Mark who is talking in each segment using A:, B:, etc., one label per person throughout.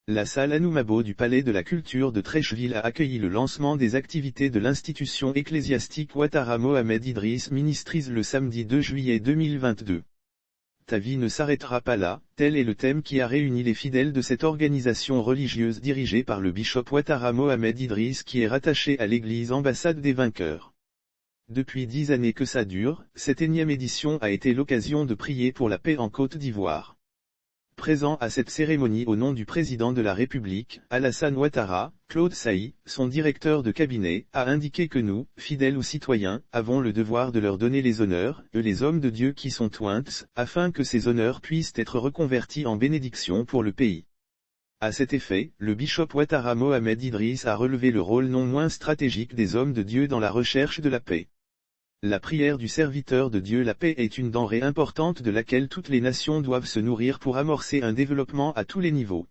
A: La salle Anoumabo du Palais de la Culture de Treichville a accueilli le lancement des activités de l'institution ecclésiastique Ouattara Mohamed Idriss Ministries le samedi 2 juillet 2022. Ta vie ne s'arrêtera pas là, tel est le thème qui a réuni les fidèles de cette organisation religieuse dirigée par le bishop Ouattara Mohamed Idriss qui est rattaché à l'église Ambassade des Vainqueurs. Depuis 10 années que ça dure, cette énième édition a été l'occasion de prier pour la paix en Côte d'Ivoire. Présent à cette cérémonie au nom du président de la République, Alassane Ouattara, Claude Sailly, son directeur de cabinet, a indiqué que nous, fidèles aux citoyens, avons le devoir de leur donner les honneurs, eux les hommes de Dieu qui sont oints, afin que ces honneurs puissent être reconvertis en bénédictions pour le pays. À cet effet, le bishop Ouattara Mohamed Idriss a relevé le rôle non moins stratégique des hommes de Dieu dans la recherche de la paix. La prière du serviteur de Dieu, la paix est une denrée importante de laquelle toutes les nations doivent se nourrir pour amorcer un développement à tous les niveaux.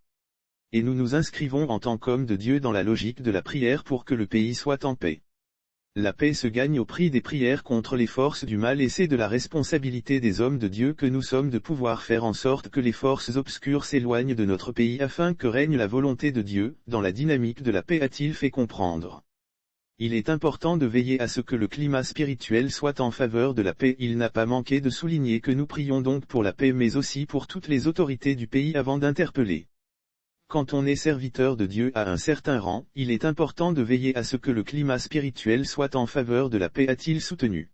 A: Et nous nous inscrivons en tant qu'hommes de Dieu dans la logique de la prière pour que le pays soit en paix. La paix se gagne au prix des prières contre les forces du mal et c'est de la responsabilité des hommes de Dieu que nous sommes de pouvoir faire en sorte que les forces obscures s'éloignent de notre pays afin que règne la volonté de Dieu, dans la dynamique de la paix a-t-il fait comprendre. Il est important de veiller à ce que le climat spirituel soit en faveur de la paix. Il n'a pas manqué de souligner que nous prions donc pour la paix mais aussi pour toutes les autorités du pays avant d'interpeller. Quand on est serviteur de Dieu à un certain rang, il est important de veiller à ce que le climat spirituel soit en faveur de la paix, a-t-il soutenu.